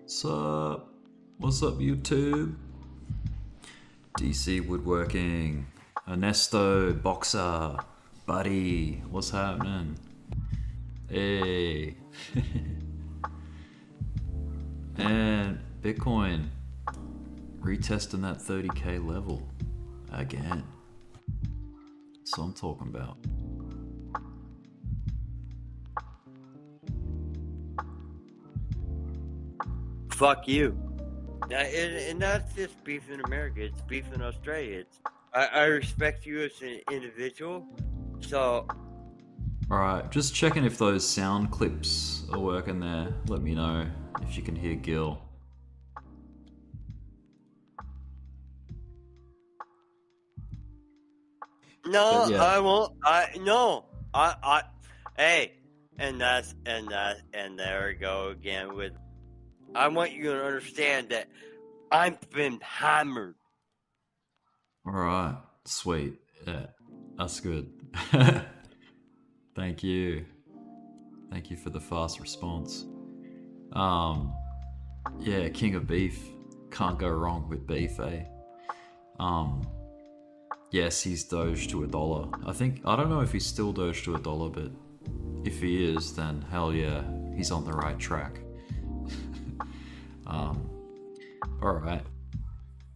What's up? What's up, YouTube? DC Woodworking, Ernesto, Boxer, Buddy, what's happening? Hey. And Bitcoin retesting that 30k level again. That's what I'm talking about. Fuck you. And that's just beef in America. It's beef in Australia. I respect you as an individual. So. Alright, just checking if those sound clips are working there. Let me know if you can hear Gil. No, Yeah. I won't. Hey, and there we go again with. I want you to understand that I've been hammered. Alright, sweet. Yeah, that's good. Thank you. Thank you for the fast response. Yeah, King of Beef. Can't go wrong with beef, eh? Yes, he's doged to $1. I don't know if he's still doged to $1, but if he is, then hell yeah, he's on the right track. Alright.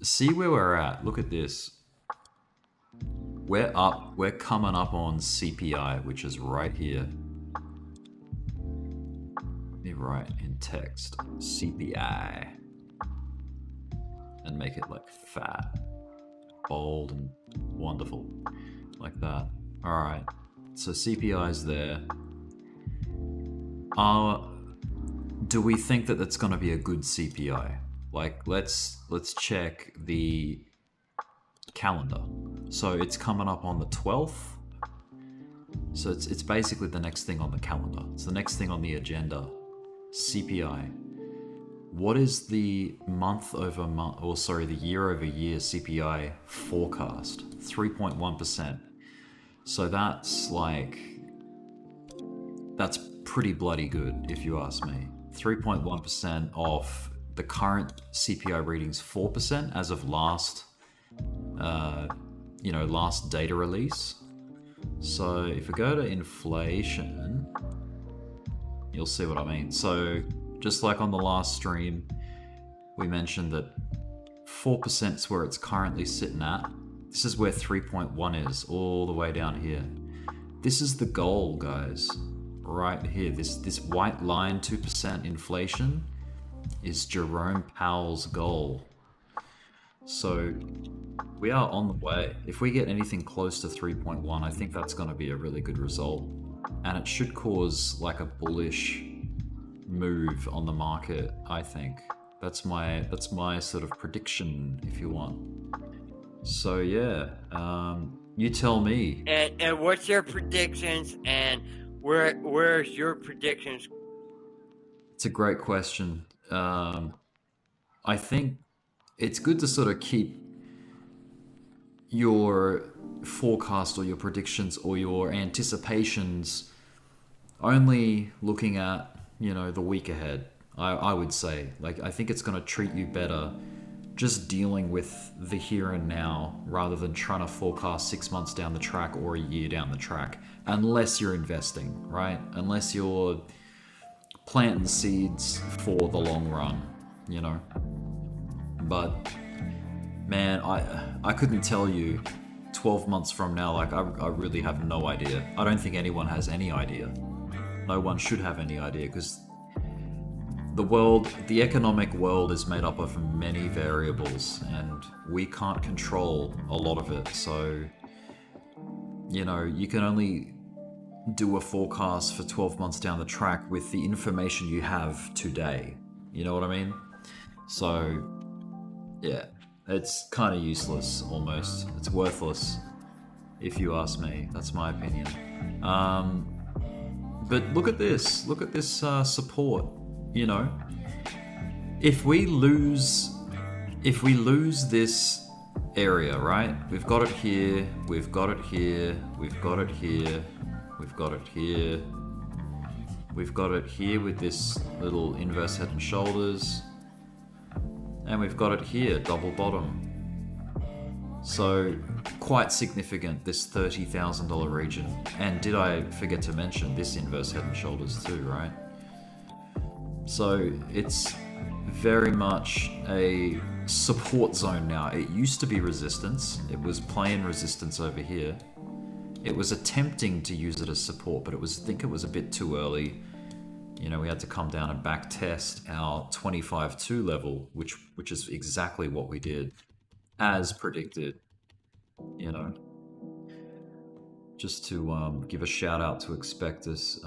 See where we're at. Look at this. We're coming up on CPI, which is right here. Let me write in text CPI and make it like fat, bold, and wonderful, like that. Alright, so CPI is there. Do we think that that's going to be a good CPI? Like, let's check the calendar. So it's coming up on the 12th. So it's basically the next thing on the calendar. It's the next thing on the agenda. CPI. What is the the year-over-year CPI forecast? 3.1%. So that's pretty bloody good, if you ask me. 3.1% off the current CPI readings, 4% as of last data release. So if we go to inflation, you'll see what I mean. So just like on the last stream, we mentioned that 4% is where it's currently sitting at. This is where 3.1 is, all the way down here. This is the goal, guys, right here. This white line, 2% inflation, is Jerome Powell's goal. So we are on the way. If we get anything close to 3.1, I think that's going to be a really good result. And it should cause like a bullish move on the market, I think. That's my sort of prediction, if you want. So yeah, you tell me. And what's your predictions, and where's your predictions? It's a great question. I think it's good to sort of keep your forecast or your predictions or your anticipations only looking at, the week ahead. I would say, I think it's going to treat you better just dealing with the here and now rather than trying to forecast 6 months down the track or a year down the track, unless you're investing, right? Unless you're planting seeds for the long run, But man, I couldn't tell you 12 months from now. I really have no idea. I don't think anyone has any idea. No one should have any idea, because the economic world is made up of many variables, and we can't control a lot of it. So, you can only do a forecast for 12 months down the track with the information you have today. You know what I mean? So, yeah, it's kind of useless almost. It's worthless, if you ask me. That's my opinion. But look at this. Look at this support. If we lose this area, right? We've got it here. We've got it here. We've got it here. We've got it here. We've got it here with this little inverse head and shoulders. And we've got it here, double bottom. So quite significant, this $30,000 region. And did I forget to mention this inverse head and shoulders too, right? So it's very much a support zone now. It used to be resistance. It was playing resistance over here. It was attempting to use it as support, but I think it was a bit too early. You know, we had to come down and back test our 25.2 level, which is exactly what we did, as predicted. You know, just to give a shout out to Expectus.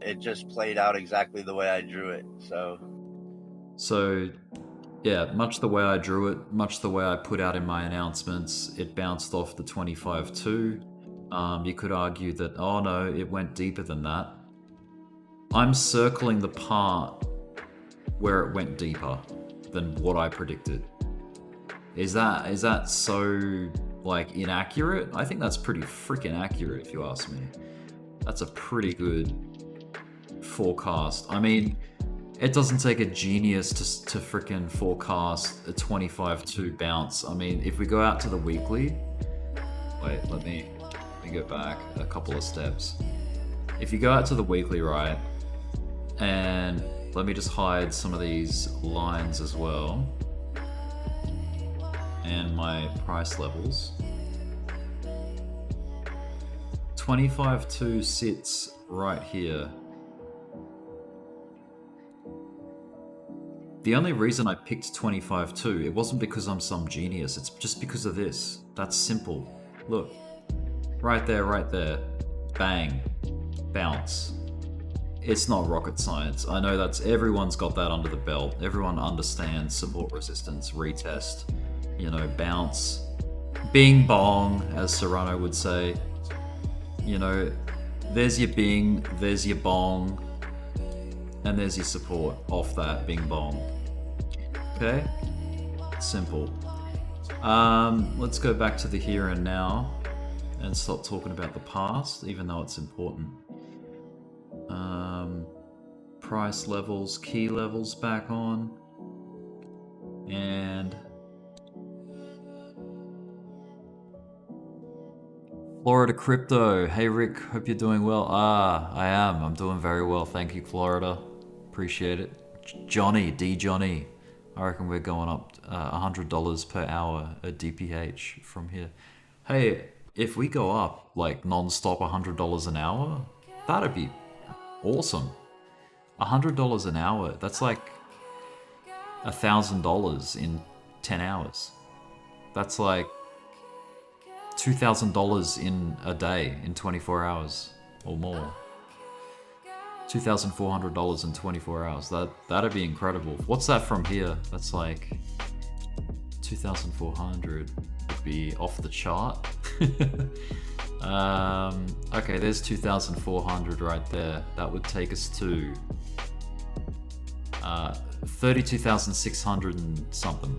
It just played out exactly the way I drew it. So yeah, much the way I drew it, much the way I put out in my announcements, it bounced off the 25.2. You could argue that, oh no, it went deeper than that. I'm circling the part where it went deeper than what I predicted. Is that so, like, inaccurate? I think that's pretty freaking accurate, if you ask me. That's a pretty good forecast. I mean, it doesn't take a genius to freaking forecast a 25.2 bounce. I mean, if we go out to the weekly, wait, let me go back a couple of steps. If you go out to the weekly, right, and let me just hide some of these lines as well, and my price levels. 25.2 sits right here. The only reason I picked 25.2, it wasn't because I'm some genius, it's just because of this. That's simple. Look, right there, bang, bounce. It's not rocket science. I know everyone's got that under the belt. Everyone understands support resistance, retest, you know, bounce, bing bong, as Serrano would say. You know, there's your bing, there's your bong, and there's your support off that bing bong. Okay, simple. Let's go back to the here and now and stop talking about the past, even though it's important. Price levels, key levels back on, and Florida Crypto. Hey Rick, hope you're doing well. I am. I'm doing very well. Thank you, Florida. Appreciate it. Johnny, D Johnny. I reckon we're going up $100 per hour at DPH from here. Hey, if we go up like non-stop $100 an hour, that'd be awesome. $100 an hour, that's like $1,000 in 10 hours. That's like $2,000 in a day in 24 hours or more. $2,400 in 24 hours. That'd be incredible. What's that from here? That's like 2,400 would be off the chart. Okay, there's 2,400 right there. That would take us to 32,600 and something.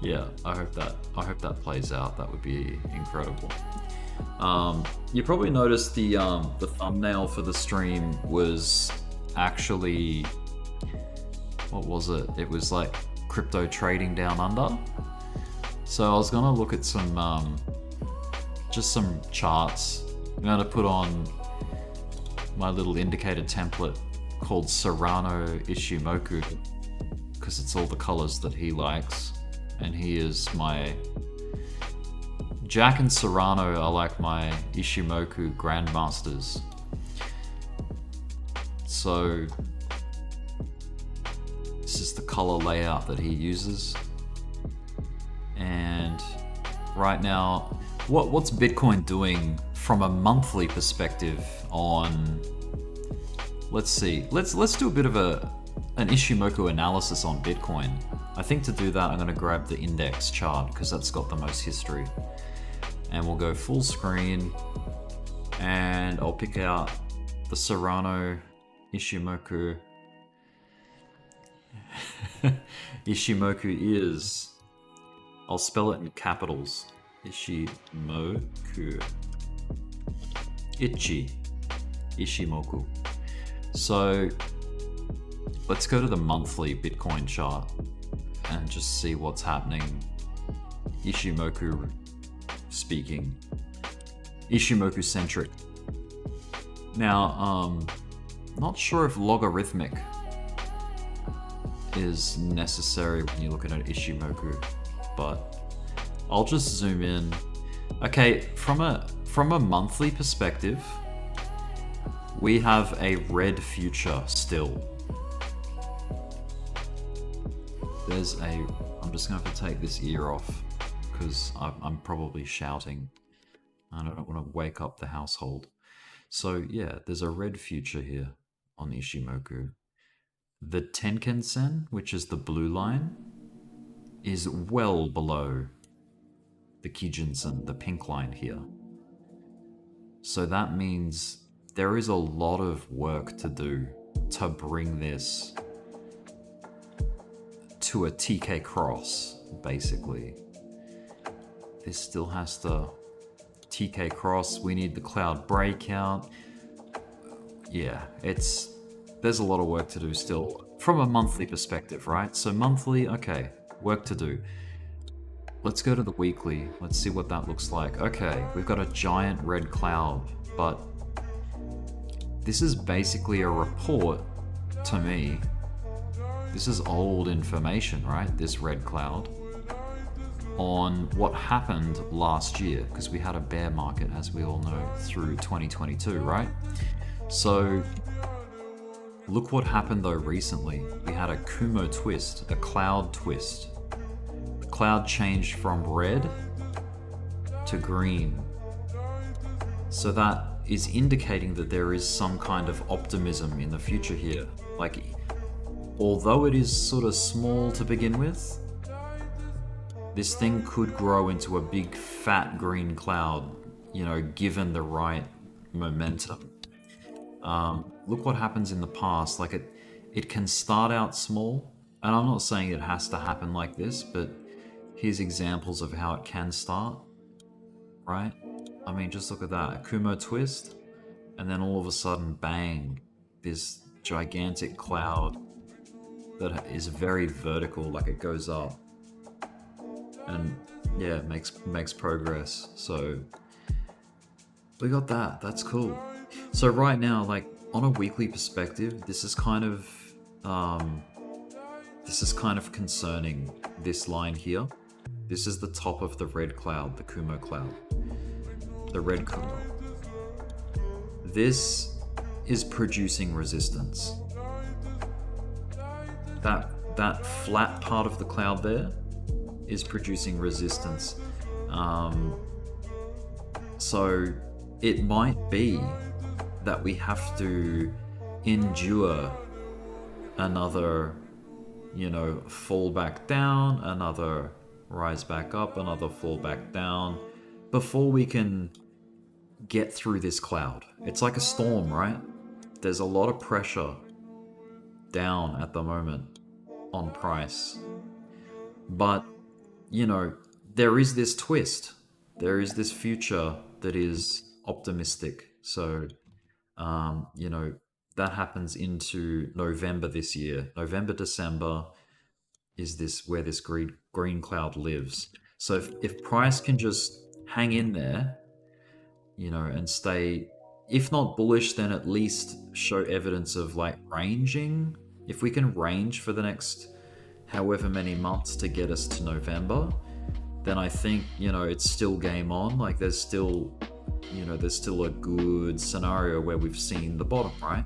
Yeah, I hope that plays out. That would be incredible. You probably noticed the thumbnail for the stream was actually, what was it? It was like crypto trading down under. So I was gonna look at some just some charts. I'm gonna put on my little indicator template called Serrano Ishimoku because it's all the colors that he likes, and he is my Jack and Serrano are like my Ishimoku grandmasters. So this is the color layout that he uses. And right now, what's Bitcoin doing from a monthly perspective on, let's see, let's do a bit of an Ishimoku analysis on Bitcoin. I think to do that I'm going to grab the index chart because that's got the most history. And we'll go full screen and I'll pick out the Serrano Ishimoku. Ishimoku is, I'll spell it in capitals. Ishimoku. Ishimoku. So let's go to the monthly Bitcoin chart and just see what's happening. Ishimoku speaking. Ishimoku centric. Now, not sure if logarithmic is necessary when you're looking at Ishimoku, but I'll just zoom in. Okay, from a monthly perspective, we have a red future still. I'm just going to have to take this ear off because I'm probably shouting. I don't want to wake up the household. So yeah, there's a red future here on Ishimoku. The Tenkan-sen, which is the blue line, is well below the Kijun-sen, the pink line here. So that means there is a lot of work to do to bring this to a TK cross, basically. This still has to TK cross. We need the cloud breakout. Yeah, there's a lot of work to do still from a monthly perspective, right? So monthly, okay, work to do. Let's go to the weekly. Let's see what that looks like. Okay, we've got a giant red cloud, but this is basically a report to me. This is old information, right? This red cloud on what happened last year, because we had a bear market, as we all know, through 2022, right? So look what happened though recently. We had a Kumo twist, a cloud twist. The cloud changed from red to green. So that is indicating that there is some kind of optimism in the future here. Like, although it is sort of small to begin with, this thing could grow into a big fat green cloud, you know, given the right momentum. Look what happens in the past. Like it can start out small, and I'm not saying it has to happen like this, but here's examples of how it can start, right? I mean, just look at that, a Kumo twist, and then all of a sudden, bang, this gigantic cloud that is very vertical, like it goes up. And yeah, it makes progress. So we got that. That's cool. So right now, like on a weekly perspective, this is kind of concerning. This line here. This is the top of the red cloud, the Kumo cloud, the red Kumo. This is producing resistance. That flat part of the cloud there is producing resistance. So it might be that we have to endure another, you know, fall back down, another rise back up, another fall back down, before we can get through this cloud. It's like a storm, right? There's a lot of pressure down at the moment on price. But you know, there is this twist. There is this future that is optimistic. So, you know, that happens into November this year. November, December is this where this green cloud lives. So if price can just hang in there, you know, and stay, if not bullish, then at least show evidence of like ranging. If we can range for the next however many months to get us to November, then I think, you know, it's still game on. Like there's still a good scenario where we've seen the bottom, right?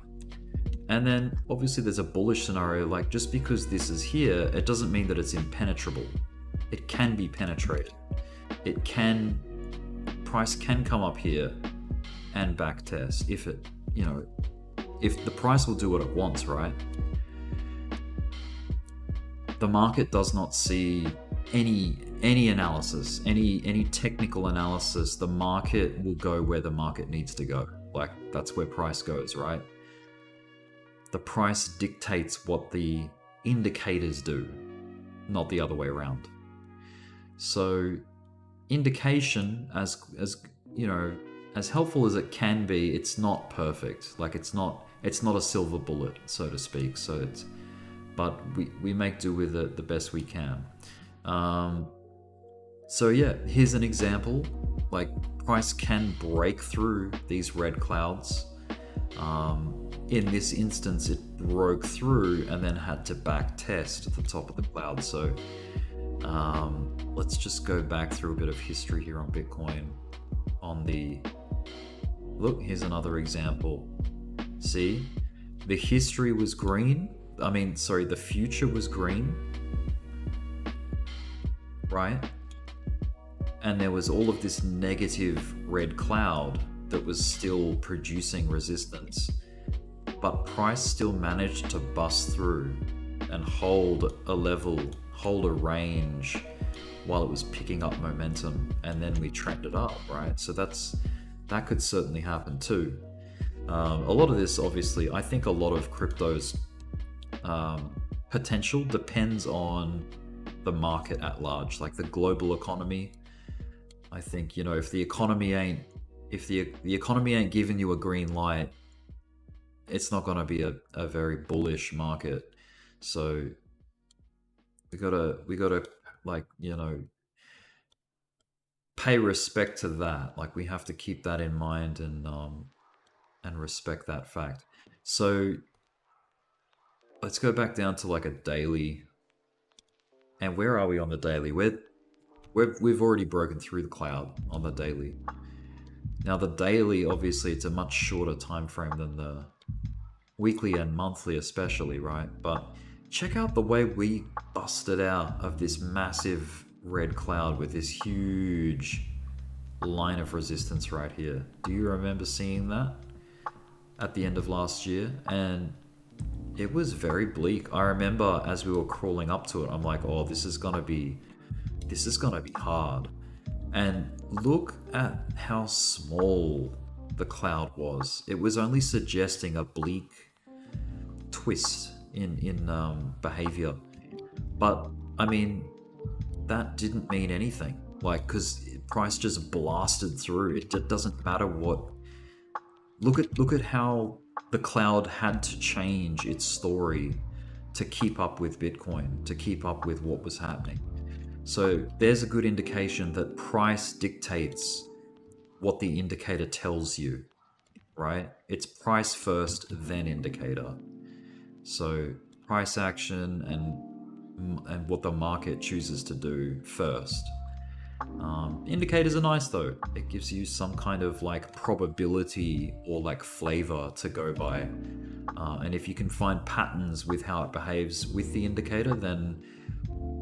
And then obviously there's a bullish scenario. Like just because this is here, it doesn't mean that it's impenetrable. It can be penetrated. Price can come up here and back test if it, you know, if the price will do what it wants, right? The market does not see any analysis, any technical analysis. The market will go where the market needs to go. Like that's where price goes, right? The price dictates what the indicators do, not the other way around. So indication, as you know, as helpful as it can be, it's not perfect. Like it's not a silver bullet, so to speak. So but we make do with it the best we can. So yeah, here's an example. Like, price can break through these red clouds. In this instance, it broke through and then had to back test at the top of the cloud. So let's just go back through a bit of history here on Bitcoin. Look, here's another example. See, the history was green. The future was green, right? And there was all of this negative red cloud that was still producing resistance, but price still managed to bust through and hold a level, hold a range while it was picking up momentum, and then we trended up, right? So that could certainly happen too. A lot of this, obviously, I think a lot of crypto's potential depends on the market at large, like the global economy. I think, if the economy ain't giving you a green light, it's not going to be a very bullish market. So we gotta pay respect to that. Like, we have to keep that in mind and respect that fact. So let's go back down to like a daily. And where are we on the daily? We've already broken through the cloud on the daily. Now the daily, obviously, it's a much shorter time frame than the weekly and monthly especially, right? But check out the way we busted out of this massive red cloud with this huge line of resistance right here. Do you remember seeing that at the end of last year? And it was very bleak. I remember as we were crawling up to it, I'm like, oh, this is gonna be hard. And look at how small the cloud was. It was only suggesting a bleak twist in behavior. But I mean, that didn't mean anything. Like, because price just blasted through. It doesn't matter what. Look at how the cloud had to change its story to keep up with Bitcoin, to keep up with what was happening. So there's a good indication that price dictates what the indicator tells you, right? It's price first, then indicator. So price action and what the market chooses to do first. Indicators are nice though. It gives you some kind of like probability or like flavor to go by. And if you can find patterns with how it behaves with the indicator, then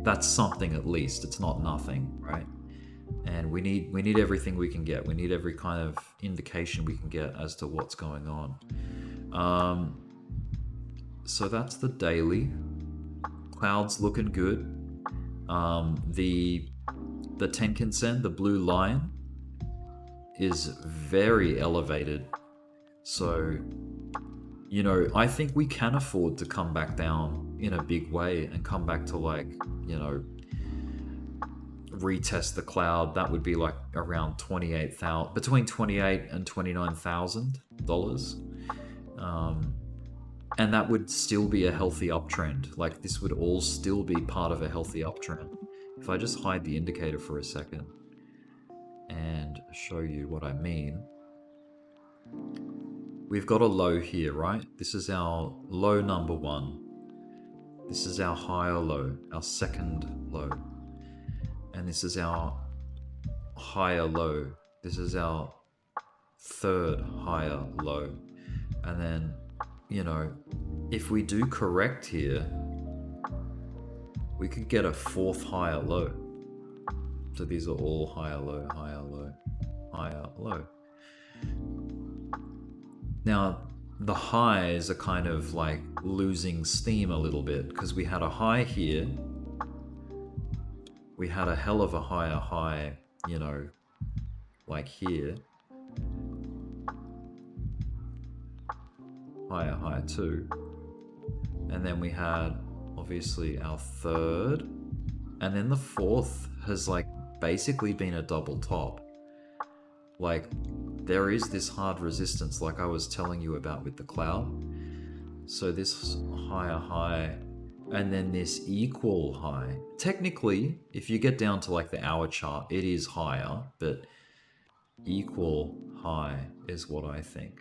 that's something at least. It's not nothing, right? And we need everything we can get. We need every kind of indication we can get as to what's going on. So that's the daily. Cloud's looking good. The Tenkan-sen, the blue line, is very elevated. So, I think we can afford to come back down in a big way and come back to like, retest the cloud. That would be like around between $28,000 and $29,000. And that would still be a healthy uptrend. Like, this would all still be part of a healthy uptrend. If I just hide the indicator for a second and show you what I mean. We've got a low here, right? This is our low number one. This is our higher low, our second low. And this is our higher low. This is our third higher low. And then, if we do correct here, we could get a fourth higher low. So these are all higher low, higher low, higher low. Now, the highs are kind of like losing steam a little bit because we had a high here. We had a hell of a higher high, like here. Higher high too. And then we had obviously our third, and then the fourth has like basically been a double top. Like, there is this hard resistance like I was telling you about with the cloud. So this higher high and then this equal high. Technically, if you get down to like the hour chart, it is higher, but equal high is what I think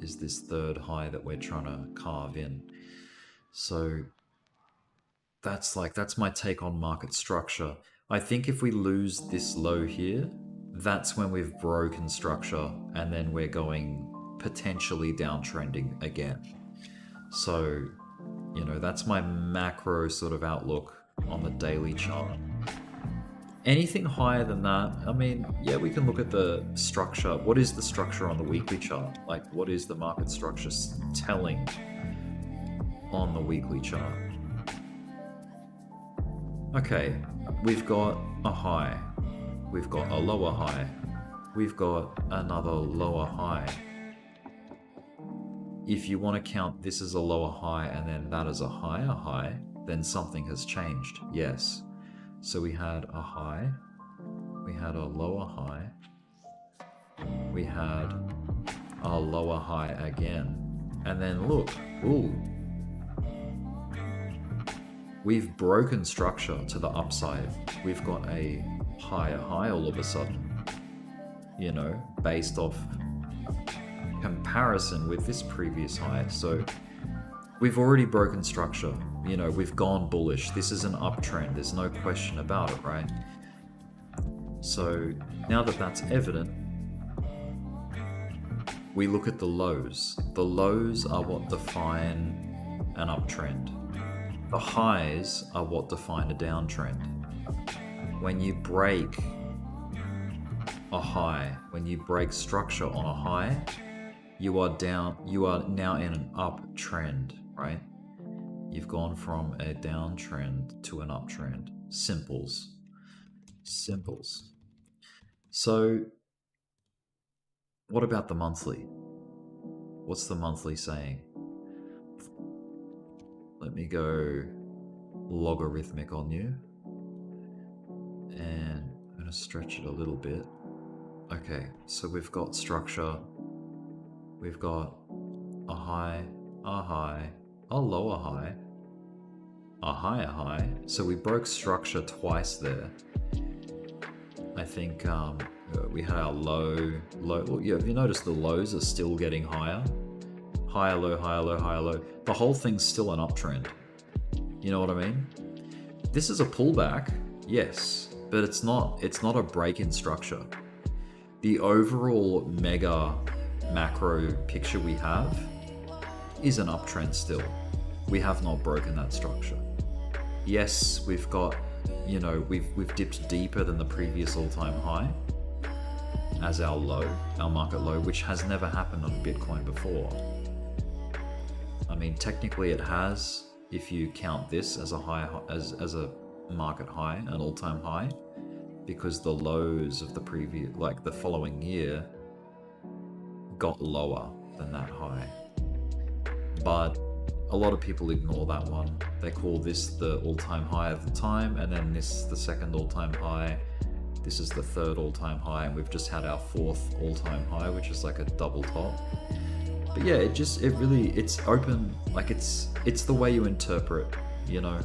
is this third high that we're trying to carve in. So that's my take on market structure. I think if we lose this low here, that's when we've broken structure, and then we're going potentially downtrending again. So, you know, that's my macro sort of outlook on the daily chart. Anything higher than that, I mean, yeah, we can look at the structure. What is the structure on the weekly chart? Like, what is the market structure telling on the weekly chart? Okay, we've got a high. We've got a lower high. We've got another lower high. If you want to count this as a lower high and then that as a higher high, then something has changed, yes. So we had a high, we had a lower high, we had a lower high again, and then look, ooh, we've broken structure to the upside. We've got a higher high all of a sudden, you know, based off comparison with this previous high. So we've already broken structure. You know, we've gone bullish. This is an uptrend. There's no question about it, right? So now that that's evident, we look at the lows. The lows are what define an uptrend. The highs are what define a downtrend. When you break a high, when you break structure on a high, you are now in an uptrend, right? You've gone from a downtrend to an uptrend. Simples. So, what about the monthly? What's the monthly saying? Let me go logarithmic on you. And I'm going to stretch it a little bit. Okay, so we've got structure. We've got a high, a lower high, a higher high. So we broke structure twice there. I think we had our low. Well, yeah, if you notice, the lows are still getting higher. Higher, low, higher, low, higher, low. The whole thing's still an uptrend. You know what I mean? This is a pullback, yes, but it's not a break in structure. The overall mega macro picture we have is an uptrend still. We have not broken that structure. Yes, we've got, you know, we've dipped deeper than the previous all-time high as our low, our market low, which has never happened on Bitcoin before. I mean, technically it has, if you count this as a high, as a market high, an all-time high, because the lows of the previous, like the following year, got lower than that high. But a lot of people ignore that one. They call this the all-time high of the time, and then this the second all-time high. This is the third all-time high, and we've just had our fourth all-time high, which is like a double top. But yeah, it's open, like it's the way you interpret, you know.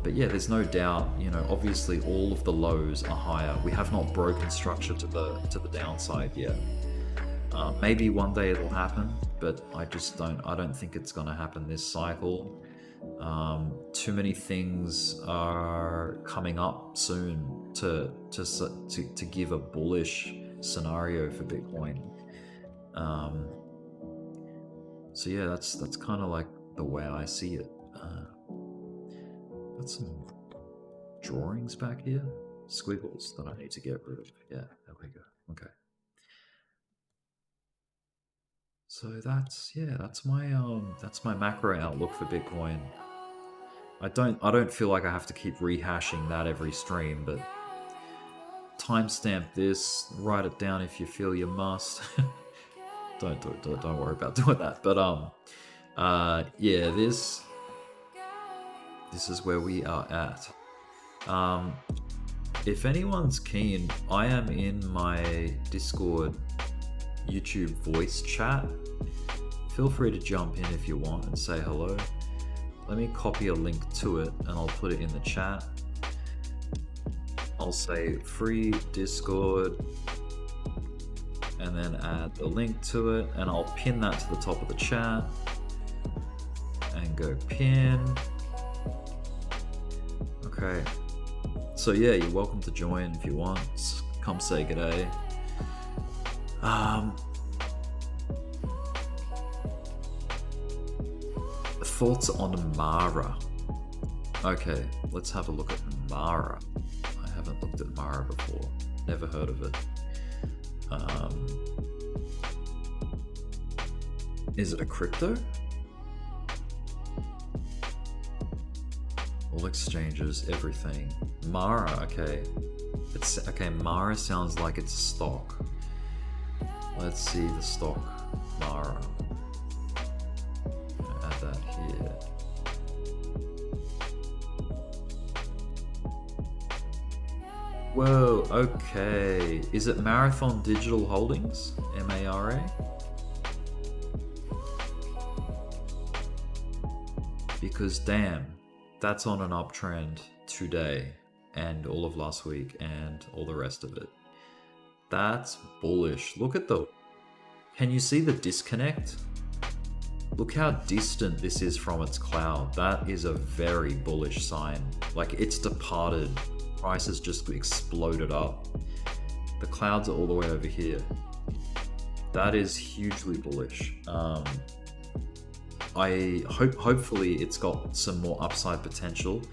But yeah, there's no doubt, you know, obviously all of the lows are higher. We have not broken structure to the downside yet. Maybe one day it'll happen, but I don't think it's gonna happen this cycle. Too many things are coming up soon to give a bullish scenario for Bitcoin. So yeah, that's kind of like the way I see it. Got some drawings back here, squiggles that I need to get rid of. Yeah, there we go. Okay. So that's my macro outlook for Bitcoin. I don't feel like I have to keep rehashing that every stream, but timestamp this, write it down if you feel you must. Don't worry about doing that. But yeah, this is where we are at. If anyone's keen, I am in my Discord YouTube voice chat. feel free to jump in if you want and say hello. Let me copy a link to it and I'll put it in the chat. I'll say free Discord and then add the link to it, and I'll pin that to the top of the chat and go pin. Okay, so yeah, you're welcome to join if you want. Come say g'day. Thoughts on Mara? Okay, let's have a look at Mara. I haven't looked at Mara before. Never heard of it. Is it a crypto? All exchanges, everything. Mara, okay. It's okay. Mara sounds like it's a stock. Let's see the stock. Mara. Add that here. Whoa, okay. Is it Marathon Digital Holdings? M-A-R-A? Because damn, that's on an uptrend today and all of last week and all the rest of it. That's bullish. Look at the... Can you see the disconnect? Look how distant this is from its cloud. That is a very bullish sign. Like, it's departed. Prices just exploded up. The clouds are all the way over here. That is hugely bullish. Hopefully it's got some more upside potential.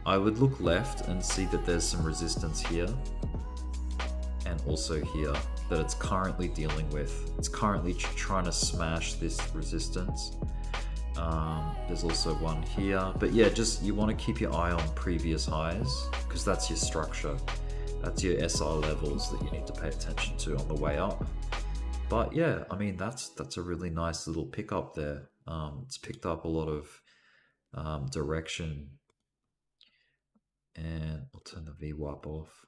I would look left and see that there's some resistance here and also here that it's currently dealing with. It's currently trying to smash this resistance. There's also one here, but yeah, just you want to keep your eye on previous highs because that's your structure. That's your SR levels that you need to pay attention to on the way up. But yeah, I mean, that's a really nice little pickup there. It's picked up a lot of direction, and I'll turn the VWAP off.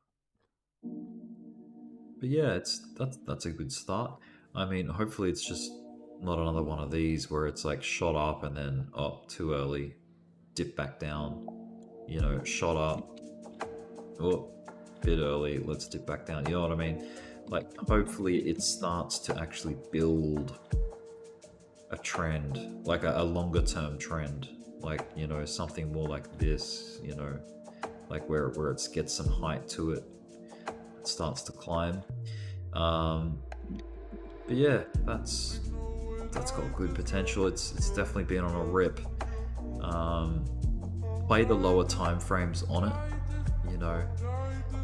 But yeah, that's a good start. I mean, hopefully it's just not another one of these where it's like shot up and then up too early, dip back down. You know, shot up, oh, bit early, let's dip back down. You know what I mean? Like, hopefully it starts to actually build a trend, like a longer term trend, like, you know, something more like this, you know, like where it gets some height to it, it starts to climb. But yeah, that's got good potential. It's definitely been on a rip. Play the lower time frames on it, you know,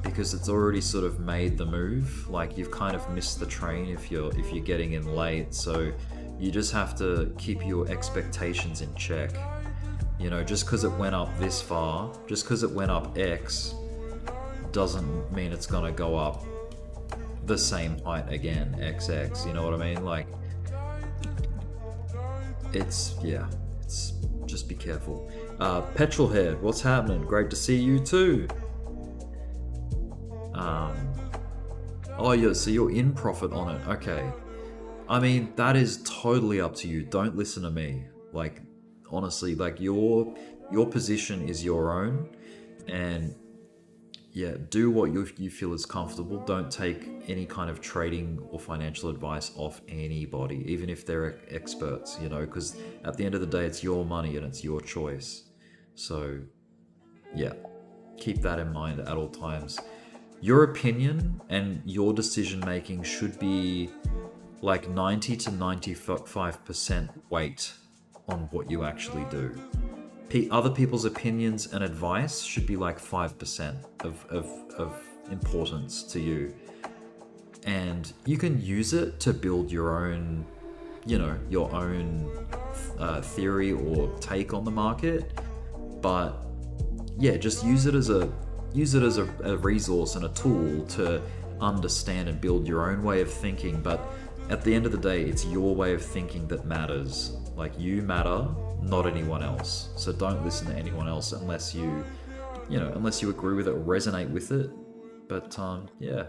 because it's already sort of made the move. Like, you've kind of missed the train if you're getting in late, so you just have to keep your expectations in check. You know, just because it went up this far, just because it went up X, doesn't mean it's gonna go up the same height again, XX, you know what I mean? Like, it's just be careful. Petrolhead, what's happening? Great to see you too. Oh yeah, so you're in profit on it, okay. I mean, that is totally up to you. Don't listen to me. Like, honestly, like your position is your own, and yeah, do what you feel is comfortable. Don't take any kind of trading or financial advice off anybody, even if they're experts, you know, because at the end of the day, it's your money and it's your choice. So yeah, keep that in mind at all times. Your opinion and your decision making should be like 90 to 95% weight on what you actually do. Other people's opinions and advice should be like 5% of importance to you. And you can use it to build your own, you know, your own theory or take on the market. But yeah, just use it as a resource and a tool to understand and build your own way of thinking. But at the end of the day, it's your way of thinking that matters. Like, you matter, not anyone else. So don't listen to anyone else unless you agree with it or resonate with it. But yeah,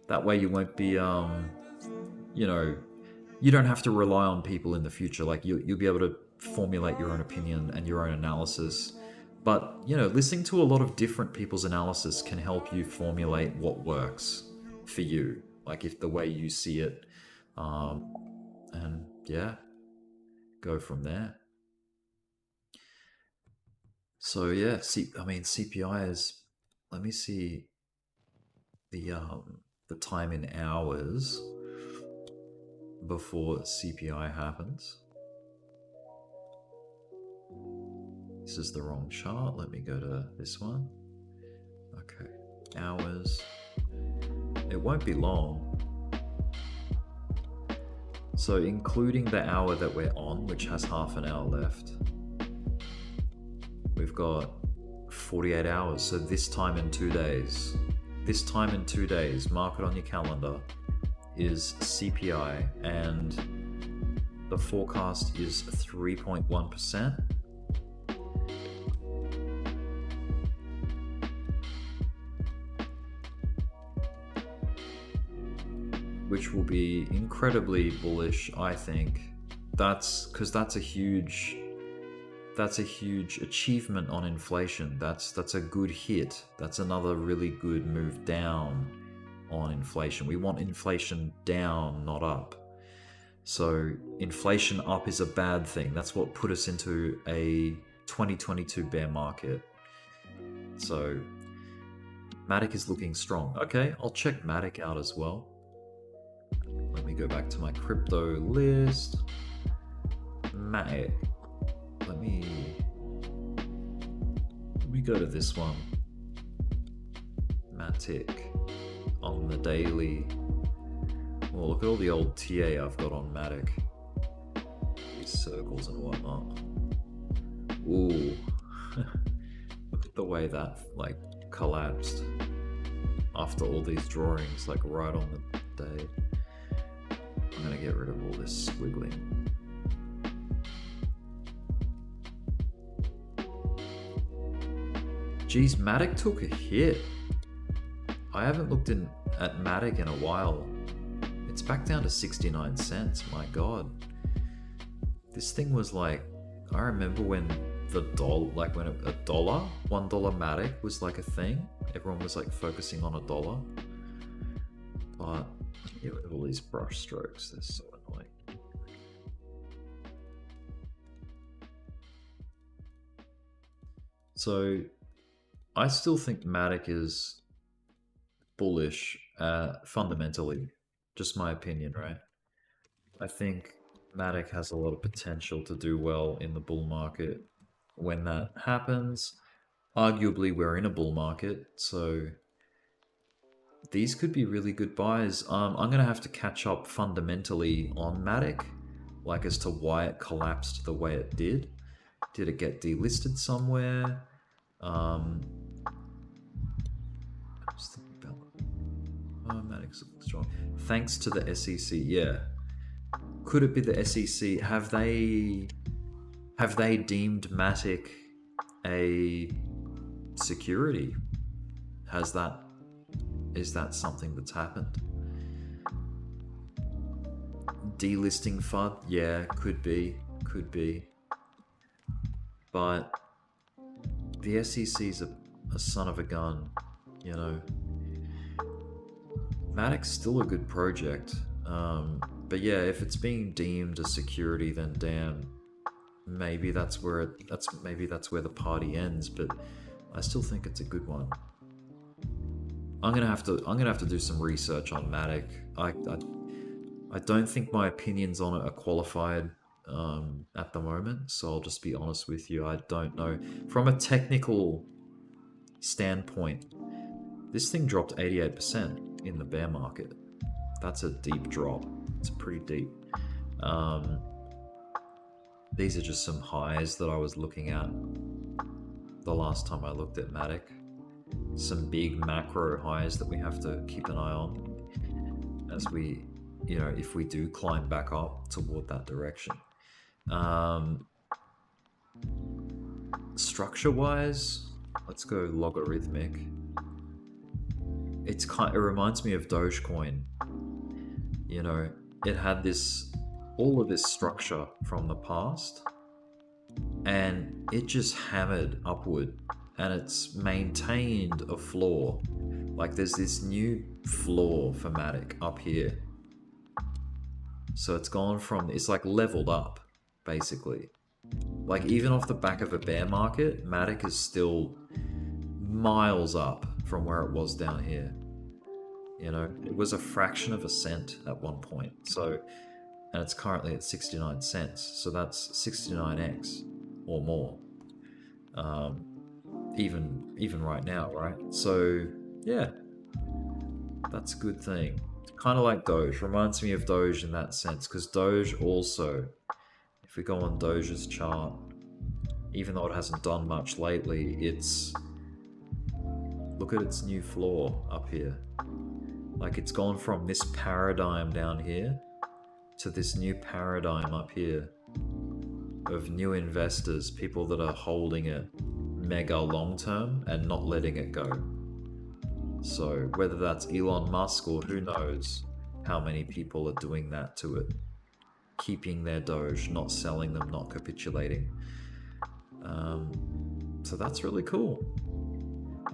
that way you won't be, you you don't have to rely on people in the future. Like you'll be able to formulate your own opinion and your own analysis. But, you know, listening to a lot of different people's analysis can help you formulate what works for you, like if the way you see it, and yeah, go from there. So yeah, CPI is, let me see the time in hours before CPI happens. This is the wrong chart. Let me go to this one. Okay, hours. It won't be long. So including the hour that we're on, which has half an hour left, we've got 48 hours. So this time in 2 days, mark it on your calendar, is CPI, and the forecast is 3.1%. Which will be incredibly bullish, I think. That's because that's a huge achievement on inflation. That's a good hit. That's another really good move down on inflation. We want inflation down, not up. So inflation up is a bad thing. That's what put us into a 2022 bear market. So Matic is looking strong. Okay, I'll check Matic out as well. Let me go back to my crypto list. Matic. Let me go to this one. Matic on the daily. Oh, look at all the old TA I've got on Matic. These circles and whatnot. Ooh. Look at the way that like collapsed after all these drawings, like right on the day. I'm gonna get rid of all this squiggling. Geez, Matic took a hit. I haven't looked at Matic in a while. It's back down to 69 cents, my god. This thing was like, I remember when the dollar, like when a dollar, $1 Matic was like a thing. Everyone was like focusing on a dollar. But yeah, with all these brush strokes, they're so annoying. So I still think Matic is bullish fundamentally, just my opinion, right? I think Matic has a lot of potential to do well in the bull market. When that happens, arguably we're in a bull market, so these could be really good buys. I'm going to have to catch up fundamentally on Matic, like as to why it collapsed the way it did. Did it get delisted somewhere? I was thinking about Matic's looking strong. Thanks to the SEC, yeah. Could it be the SEC? Have they deemed Matic a security? Is that something that's happened? Delisting FUD? Yeah, could be. But the SEC's a son of a gun, you know. Matic's still a good project. But yeah, if it's being deemed a security, then damn, maybe that's where the party ends, but I still think it's a good one. I'm gonna have to do some research on Matic. I don't think my opinions on it are qualified at the moment, so I'll just be honest with you. I don't know. From a technical standpoint, this thing dropped 88% in the bear market. That's a deep drop. It's pretty deep. These are just some highs that I was looking at the last time I looked at Matic. Some big macro highs that we have to keep an eye on as we, you know, if we do climb back up toward that direction. Structure wise, let's go logarithmic. It reminds me of Dogecoin. You know, it had this all of this structure from the past, and it just hammered upward, and it's maintained a floor. Like there's this new floor for Matic up here. So it's gone from, it's like leveled up, basically. Like even off the back of a bear market, Matic is still miles up from where it was down here. You know, it was a fraction of a cent at one point. So, and it's currently at 69 cents. So that's 69x or more. Even right now, right? So yeah, that's a good thing. Kind of like Doge. Reminds me of Doge in that sense, because Doge also, if we go on Doge's chart, even though it hasn't done much lately, look at its new floor up here. Like it's gone from this paradigm down here to this new paradigm up here of new investors, people that are holding it mega long term and not letting it go. So whether that's Elon Musk or who knows how many people are doing that to it, keeping their Doge, not selling them, not capitulating. So that's really cool.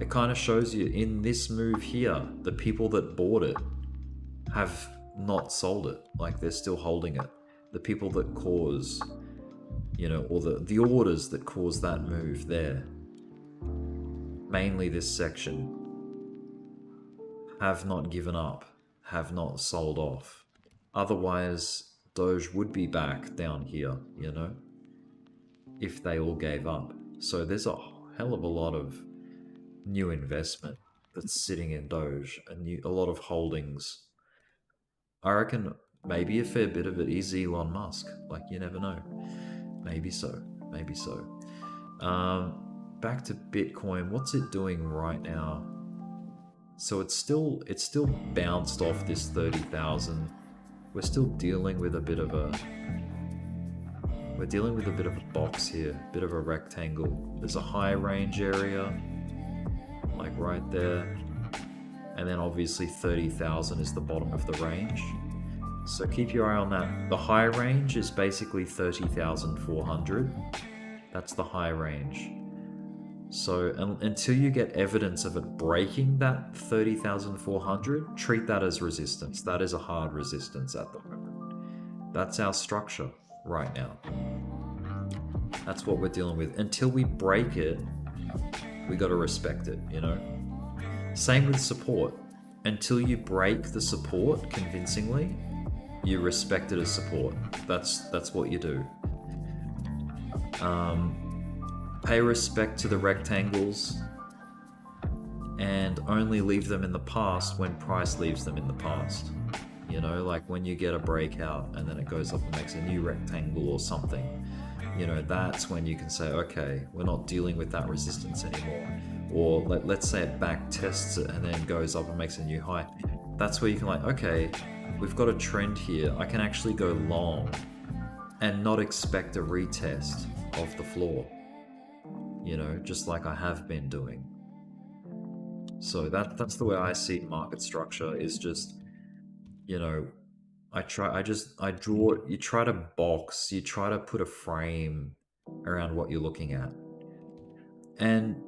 It kind of shows you in this move here, the people that bought it have not sold it. Like they're still holding it. The people that cause, you know, or the orders that cause that move there, mainly this section, have not given up, have not sold off. Otherwise, Doge would be back down here, you know, if they all gave up. So there's a hell of a lot of new investment that's sitting in Doge, a lot of holdings. I reckon maybe a fair bit of it is Elon Musk. Like, you never know. Maybe so. Maybe so. Back to Bitcoin. What's it doing right now? So it's still bounced off this 30,000. We're still dealing with a bit of a box here, a bit of a rectangle. There's a high range area, like right there. And then obviously 30,000 is the bottom of the range. So keep your eye on that. The high range is basically 30,400. That's the high range. So until you get evidence of it breaking that 30,400, treat that as resistance. That is a hard resistance at the moment. That's our structure right now. That's what we're dealing with. Until we break it, we got to respect it, you know? Same with support. Until you break the support convincingly, you respect it as support. That's what you do. Pay respect to the rectangles and only leave them in the past when price leaves them in the past. You know, like when you get a breakout and then it goes up and makes a new rectangle or something, you know, that's when you can say, okay, we're not dealing with that resistance anymore. Or let's say it back tests it and then goes up and makes a new high. That's where you can like, okay, we've got a trend here. I can actually go long and not expect a retest of the floor, you know, just like I have been doing. So that's the way I see market structure, is just, you know, I draw, you try to box, you try to put a frame around what you're looking at. And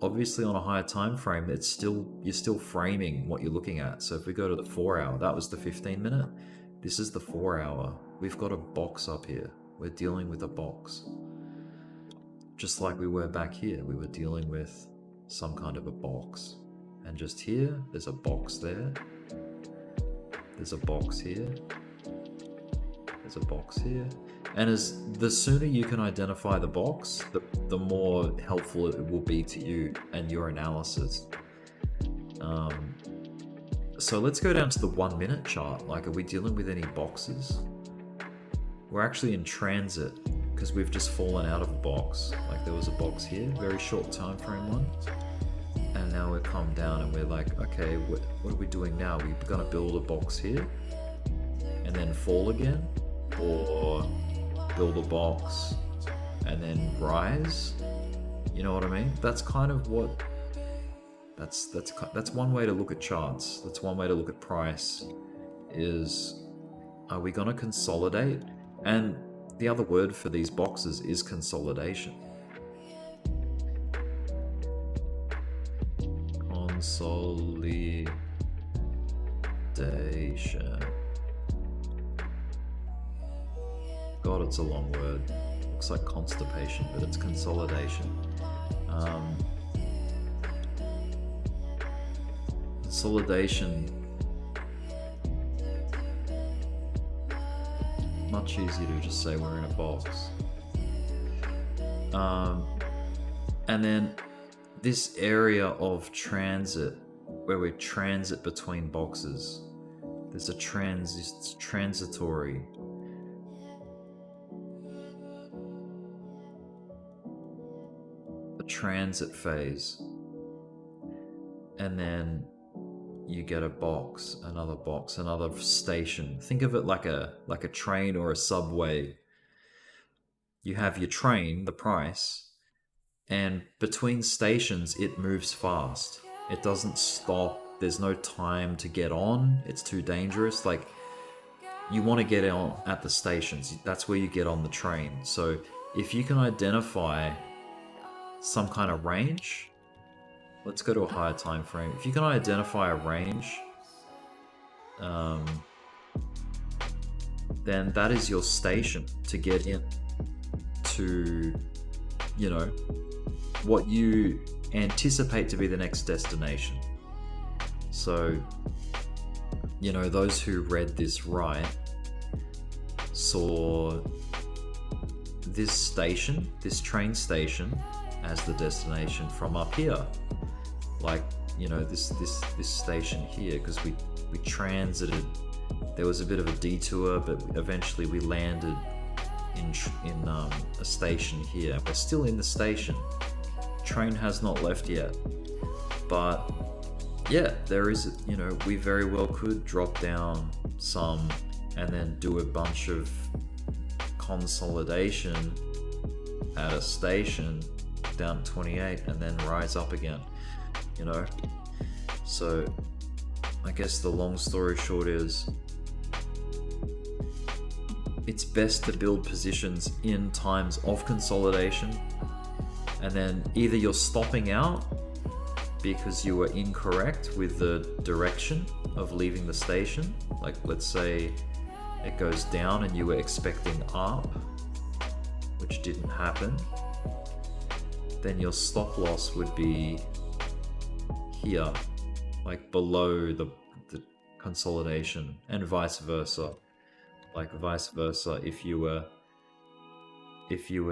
obviously on a higher time frame, you're still framing what you're looking at. So if we go to the 4 hour, that was the 15 minute. This is the 4 hour. We've got a box up here. We're dealing with a box. Just like we were back here, we were dealing with some kind of a box. And just here, there's a box there. There's a box here. There's a box here. And the sooner you can identify the box, the more helpful it will be to you and your analysis. So let's go down to the 1 minute chart. Like, are we dealing with any boxes? We're actually in transit because we've just fallen out of a box. Like there was a box here, very short time frame one. And now we've come down and we're like, okay, what are we doing now? We're gonna build a box here and then fall again, or build a box and then rise. You know what I mean? That's kind of what, that's one way to look at charts. That's one way to look at price, is Are we going to consolidate? And the other word for these boxes is consolidation. Consolidation. God, it's a long word. Looks like constipation, but it's consolidation. Consolidation. Much easier to just say we're in a box. And then this area of transit, where we transit between boxes, there's a transitory. The transit phase. And then you get a box, another station. Think of it like a train or a subway. You have your train, the price, and between stations it moves fast. It doesn't stop. There's no time to get on. It's too dangerous. Like, you want to get on at the stations. That's where you get on the train. So if you can identify some kind of range, let's go to a higher time frame. If you can identify a range, then that is your station to get in to, you know, what you anticipate to be the next destination. So, you know, those who read this right saw this station, this train station, as the destination from up here. Like, you know, this station here, because we transited. There was a bit of a detour, but eventually we landed in a station here. We're still in the station. Train has not left yet, but yeah, there is, you know, we very well could drop down some and then do a bunch of consolidation at a station down 28 and then rise up again, you know. So I guess the long story short is it's best to build positions in times of consolidation, and then either you're stopping out because you were incorrect with the direction of leaving the station. Like, let's say it goes down and you were expecting up, which didn't happen. Then your stop loss would be here, like below the consolidation, and vice versa. Like vice versa, if you were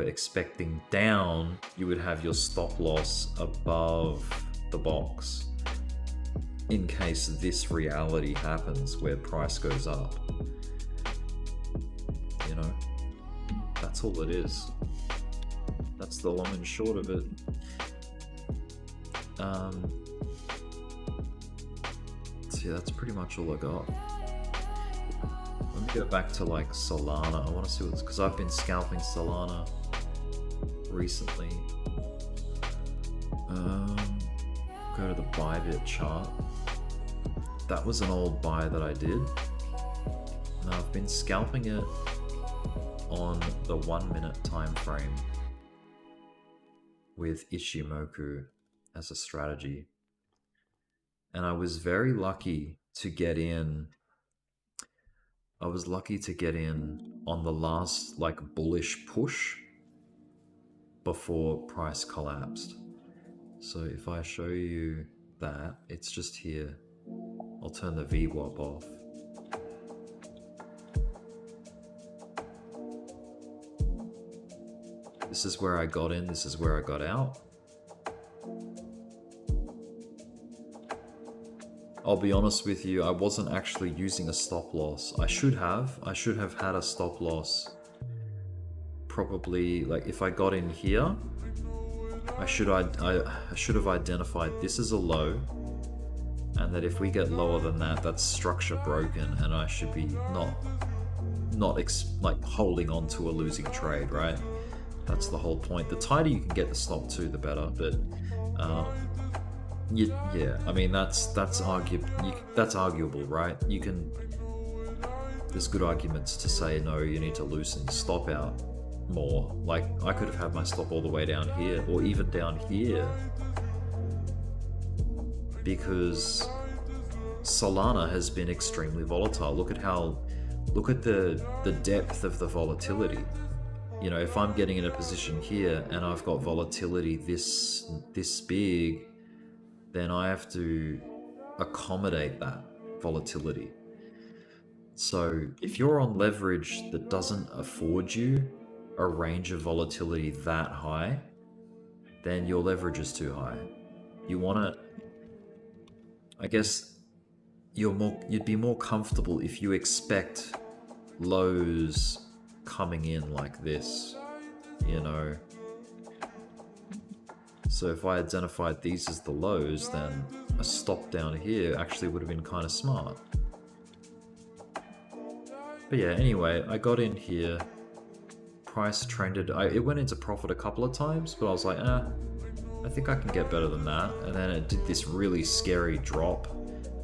expecting down, you would have your stop loss above the box in case this reality happens where price goes up. You know, that's all it is. That's the long and short of it. So yeah, that's pretty much all I got. Let me go back to like Solana. I want to see what's, because I've been scalping Solana recently. Go to the Bybit chart. That was an old buy that I did. And I've been scalping it on the 1 minute time frame with Ichimoku as a strategy. And I was very lucky to get in. I was lucky to get in on the last like bullish push before price collapsed. So if I show you that, it's just here. I'll turn the VWAP off. This is where I got in, this is where I got out. I'll be honest with you, I wasn't actually using a stop loss. I should have had a stop loss. Probably, like, if I got in here, I should have identified this as a low, and that if we get lower than that, that's structure broken, and I should be not like holding on to a losing trade, right? That's the whole point. The tighter you can get the stop to, the better. But yeah, I mean that's arguable, right? You can there's good arguments to say no, you need to loosen your stop out more. Like I could have had my stop all the way down here, or even down here, because Solana has been extremely volatile. Look at the depth of the volatility. You know, if I'm getting in a position here and I've got volatility this big, then I have to accommodate that volatility. So if you're on leverage that doesn't afford you a range of volatility that high, then your leverage is too high. You want to, I guess, you'd be more comfortable if you expect lows coming in like this, you know. So if I identified these as the lows, then a stop down here actually would have been kind of smart. But yeah, anyway, I got in here, price trended, it went into profit a couple of times, but I was like, I think I can get better than that. And then it did this really scary drop.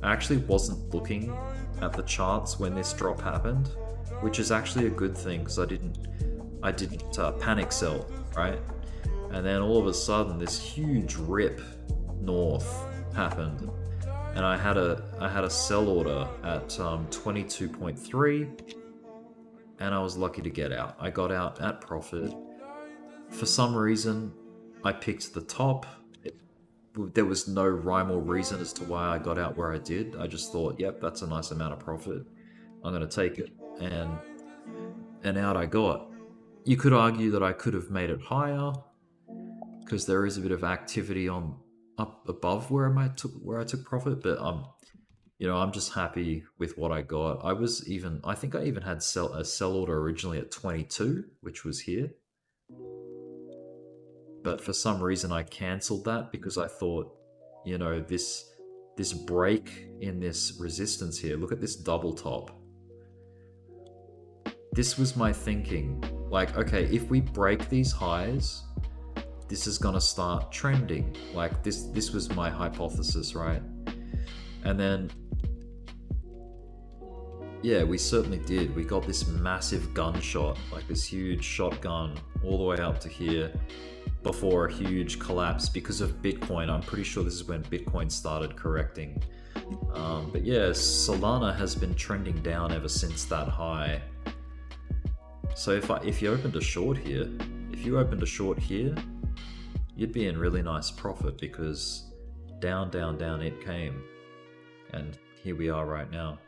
I actually wasn't looking at the charts when this drop happened, which is actually a good thing because I didn't panic sell, right? And then all of a sudden this huge rip north happened, and I had a sell order at 22.3, and I was lucky to get out. I got out at profit. For some reason, I picked the top. There was no rhyme or reason as to why I got out where I did. I just thought, yep, that's a nice amount of profit. I'm going to take it. And out I got. You could argue that I could have made it higher because there is a bit of activity on up above where I took profit, but I'm just happy with what I got. I think I even had a sell order originally at 22, which was here. But for some reason I cancelled that because I thought, you know, this break in this resistance here, look at this double top. This was my thinking. Like, okay, if we break these highs, this is gonna start trending. Like this was my hypothesis, right? And then, yeah, we certainly did. We got this massive gunshot, like this huge shotgun all the way up to here before a huge collapse because of Bitcoin. I'm pretty sure this is when Bitcoin started correcting. But yeah, Solana has been trending down ever since that high. So if you opened a short here, you'd be in really nice profit because down it came. And here we are right now.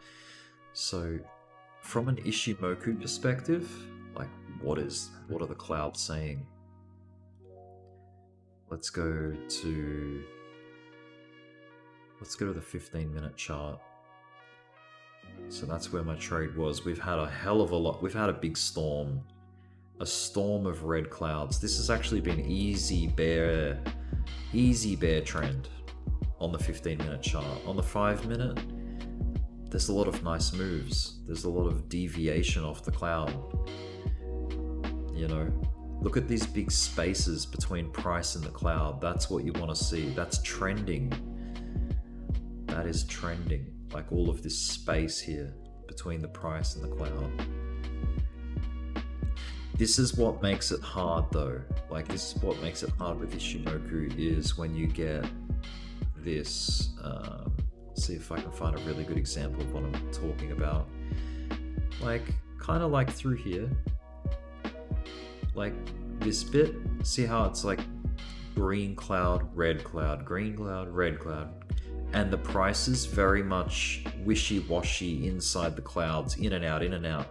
So from an Ishimoku perspective, like what are the clouds saying? Let's go to the 15-minute chart. So that's where my trade was. We've had a hell of a lot. We've had a big storm. A storm of red clouds. This has actually been easy bear trend on the 15-minute chart. On the 5-minute, there's a lot of nice moves. There's a lot of deviation off the cloud. You know, look at these big spaces between price and the cloud. That's what you want to see. That's trending. That is trending. Like all of this space here between the price and the cloud. This is what makes it hard though. Like this is what makes it hard with Ishimoku is when you get this. See if I can find a really good example of what I'm talking about. Like kind of like through here. Like this bit. See how it's like green cloud, red cloud, green cloud, red cloud. And the price is very much wishy-washy inside the clouds, in and out, in and out.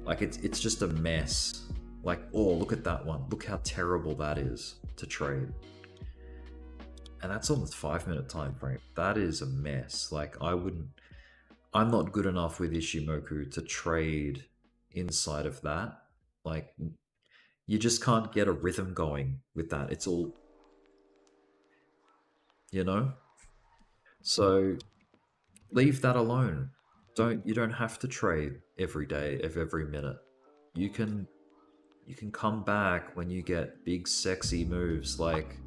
Like it's just a mess. Like, oh, look at that one. Look how terrible that is to trade. And that's on the 5-minute time frame. That is a mess. Like I'm not good enough with Ishimoku to trade inside of that. Like you just can't get a rhythm going with that. It's all, you know? So leave that alone. You don't have to trade every day of every minute. You can come back when you get big sexy moves like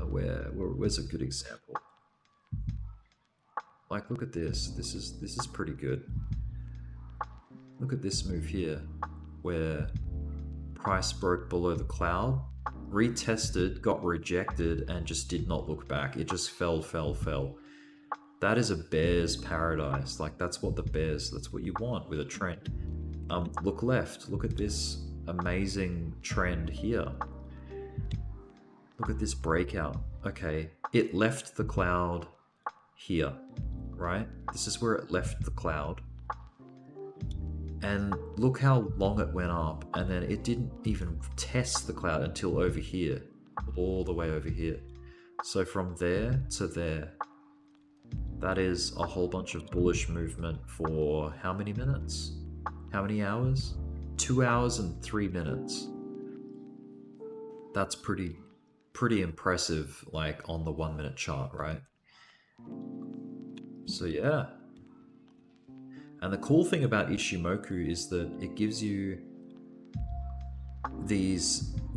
where's a good example? Like look at this. This is pretty good. Look at this move here, where price broke below the cloud, retested, got rejected, and just did not look back. It just fell. That is a bear's paradise. Like, that's what you want with a trend. Look left, look at this amazing trend here. Look at this breakout. Okay, it left the cloud here, right? This is where it left the cloud. And look how long it went up, and then it didn't even test the cloud until over here, all the way over here. So from there to there, that is a whole bunch of bullish movement for how many minutes? How many hours? 2 hours and 3 minutes. That's pretty impressive, like on the 1 minute chart, right? So yeah. And the cool thing about Ishimoku is that it gives you the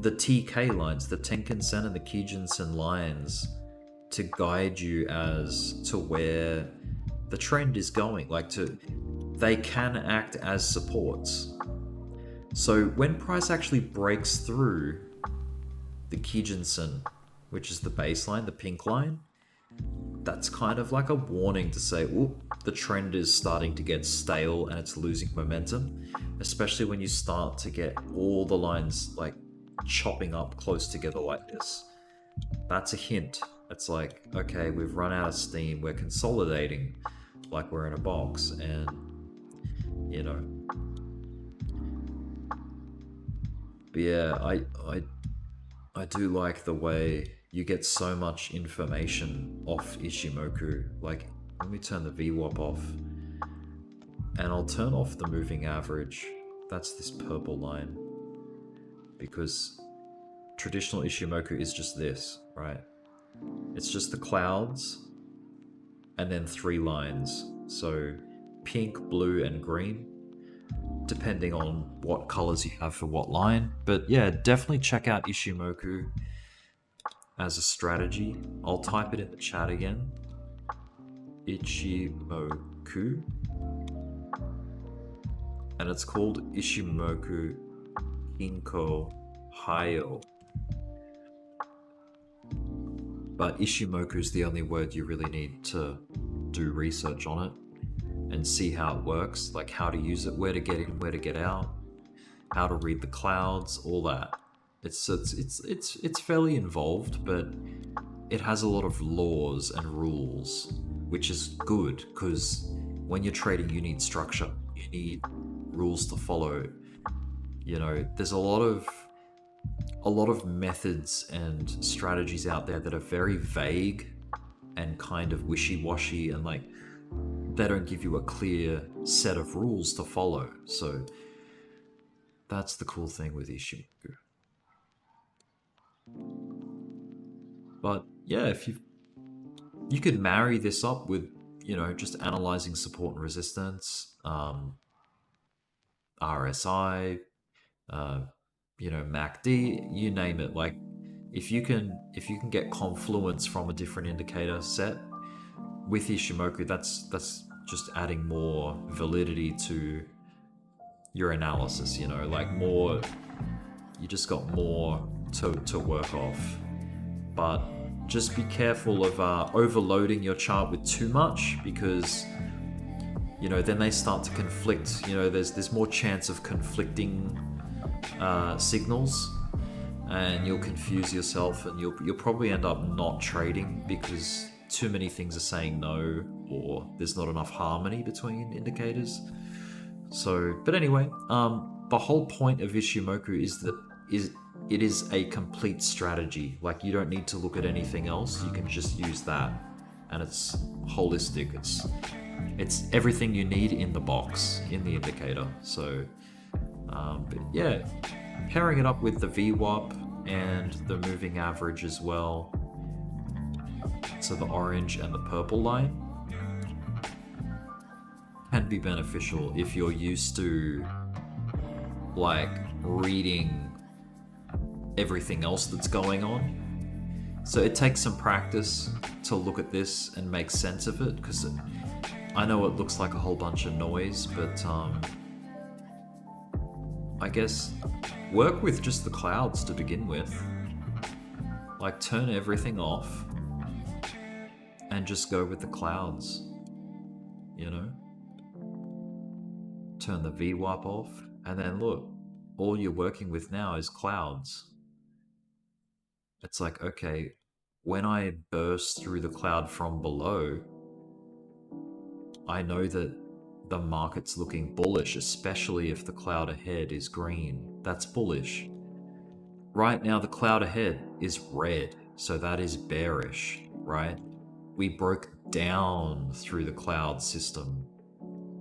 TK lines, the Tenkan-sen and the Kijun-sen lines, to guide you as to where the trend is going. They can act as supports. So when price actually breaks through the Kijun-sen, which is the baseline, the pink line, that's kind of like a warning to say, oh, the trend is starting to get stale and it's losing momentum, especially when you start to get all the lines like chopping up close together like this. That's a hint. It's like, okay, we've run out of steam, we're consolidating like we're in a box, and you know. But yeah, I do like the way you get so much information off Ishimoku. Like, let me turn the VWAP off, and I'll turn off the moving average. That's this purple line, because traditional Ishimoku is just this, right? It's just the clouds and then 3 lines. So pink, blue, and green, depending on what colors you have for what line. But yeah, definitely check out Ishimoku as a strategy. I'll type it in the chat again. Ichimoku. And it's called Ishimoku Kinko Hayo. But Ishimoku is the only word you really need to do research on it and see how it works, like how to use it, where to get in, where to get out, how to read the clouds, all that. It's fairly involved, but it has a lot of laws and rules, which is good, because when you're trading, you need structure, you need rules to follow. You know, there's a lot of methods and strategies out there that are very vague and kind of wishy-washy, and like they don't give you a clear set of rules to follow. So that's the cool thing with Ishimoku. But yeah, if you could marry this up with, you know, just analyzing support and resistance, RSI, you know, MACD, you name it. Like, if you can get confluence from a different indicator set with Ishimoku, that's just adding more validity to your analysis. You know, like more, you just got more to work off. But just be careful of overloading your chart with too much, because you know, then they start to conflict. You know, there's more chance of conflicting signals, and you'll confuse yourself, and you'll probably end up not trading because too many things are saying no, or there's not enough harmony between indicators. So, but anyway, the whole point of Ishimoku is that it is a complete strategy. Like, you don't need to look at anything else, you can just use that, and it's holistic. It's everything you need in the box, in the indicator. So but yeah, pairing it up with the VWAP and the moving average as well, so the orange and the purple line, can be beneficial if you're used to like reading everything else that's going on. So it takes some practice to look at this and make sense of it, because I know it looks like a whole bunch of noise, but I guess, work with just the clouds to begin with. Like, turn everything off and just go with the clouds, you know? Turn the VWAP off, and then look, all you're working with now is clouds. It's like, okay, when I burst through the cloud from below, I know that the market's looking bullish, especially if the cloud ahead is green. That's bullish. Right now, the cloud ahead is red, so that is bearish, right? We broke down through the cloud system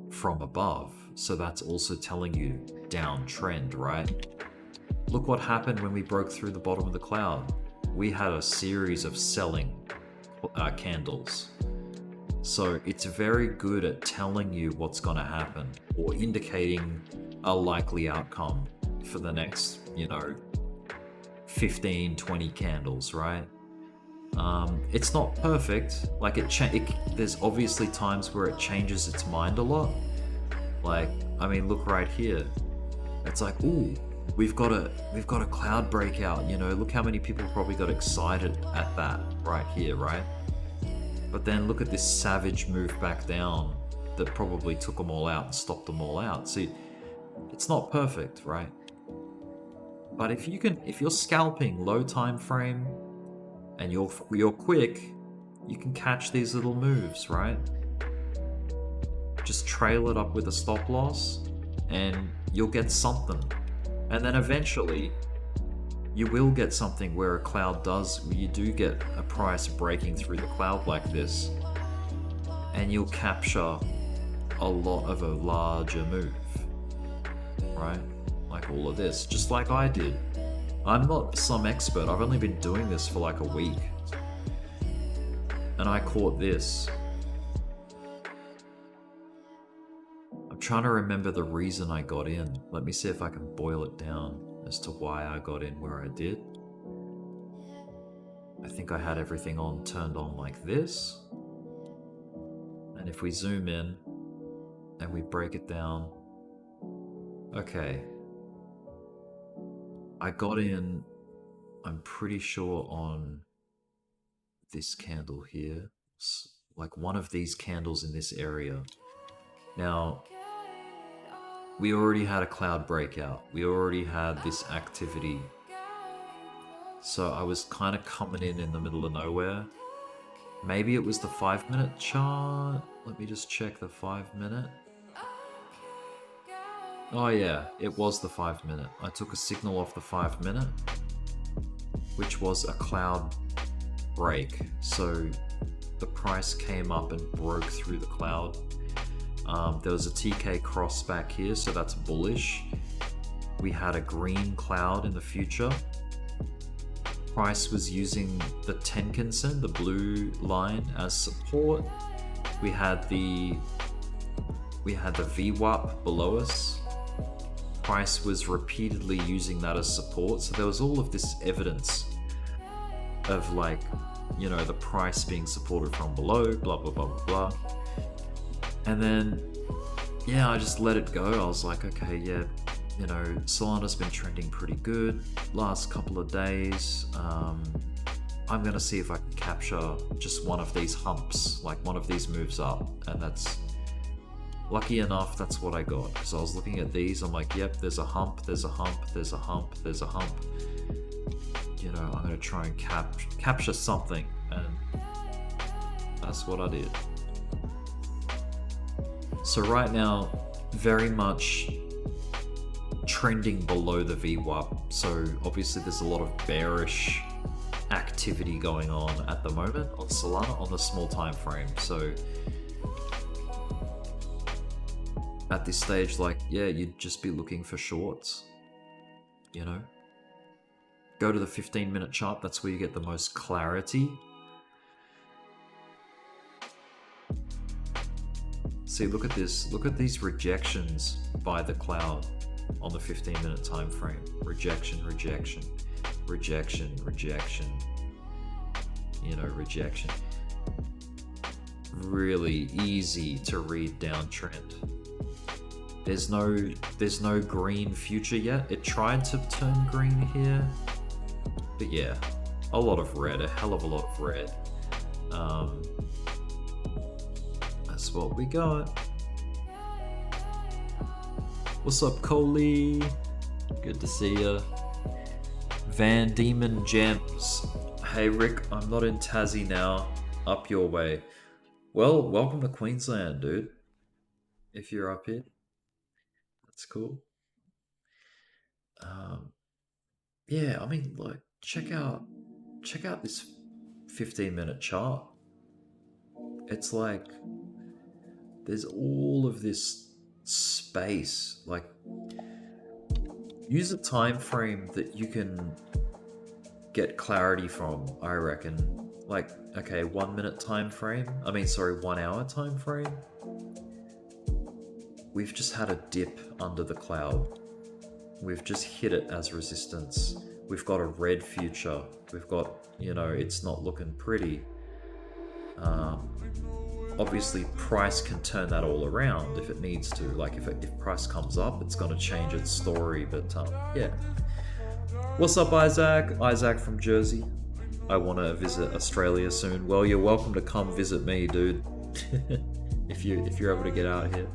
from above, so that's also telling you downtrend, right? Look what happened when we broke through the bottom of the cloud. We had a series of selling candles. So it's very good at telling you what's going to happen or indicating a likely outcome for the next, 15, 20 candles, right? It's not perfect. Like there's obviously times where it changes its mind a lot. Like, I mean, look right here. It's like, ooh, we've got a cloud breakout, look how many people probably got excited at that right here, right? But then look at this savage move back down that probably took them all out and stopped them all out. See, it's not perfect, right? But if you're scalping low time frame and you're quick, you can catch these little moves, right? Just trail it up with a stop loss and you'll get something. And then eventually you will get something where you do get a price breaking through the cloud like this, and you'll capture a lot of a larger move, right? Like all of this, just like I did. I'm not some expert, I've only been doing this for like a week, and I caught this. I'm trying to remember the reason I got in. Let me see if I can boil it down as to why I got in where I did. I think I had everything turned on like this. And if we zoom in and we break it down, okay. I got in, I'm pretty sure on this candle here, like one of these candles in this area. Now, we already had a cloud breakout. We already had this activity. So I was kind of coming in the middle of nowhere. Maybe it was the 5-minute chart. Let me just check the 5-minute. Oh yeah, it was the 5-minute. I took a signal off the 5-minute, which was a cloud break. So the price came up and broke through the cloud. There was a TK cross back here, so that's bullish. We had a green cloud in the future. Price was using the Tenkan-sen, the blue line, as support. We had the VWAP below us. Price was repeatedly using that as support. So there was all of this evidence of like, the price being supported from below, blah, blah, blah, blah, blah. And then, yeah, I just let it go. I was like, okay, yeah, Solana's been trending pretty good last couple of days. I'm going to see if I can capture just one of these humps, like one of these moves up. And that's, lucky enough, that's what I got. So I was looking at these, I'm like, yep, there's a hump, there's a hump, there's a hump, there's a hump. I'm going to try and capture something. And that's what I did. So right now, very much trending below the VWAP. So obviously there's a lot of bearish activity going on at the moment on Solana on the small time frame. So at this stage, like, yeah, you'd just be looking for shorts, Go to the 15-minute chart, that's where you get the most clarity. See, look at this. Look at these rejections by the cloud on the 15-minute time frame. Rejection, rejection, rejection, rejection. Rejection. Really easy to read downtrend. There's no green future yet. It tried to turn green here, but yeah, a lot of red, a hell of a lot of red. That's what we got. What's up, Coley? Good to see ya. Van Diemen Gems. Hey Rick, I'm not in Tassie now. Up your way. Well, welcome to Queensland, dude. If you're up here, that's cool. Yeah, I mean, like, check out this 15-minute chart. It's like there's all of this space. Like, use a time frame that you can get clarity from, I reckon. Like, okay, 1 minute time frame. 1 hour time frame. We've just had a dip under the cloud. We've just hit it as resistance. We've got a red future. We've got, it's not looking pretty. Obviously, price can turn that all around if it needs to. Like, if price comes up, it's going to change its story. But yeah. What's up, Isaac? Isaac from Jersey. I want to visit Australia soon. Well, you're welcome to come visit me, dude. if you're able to get out here.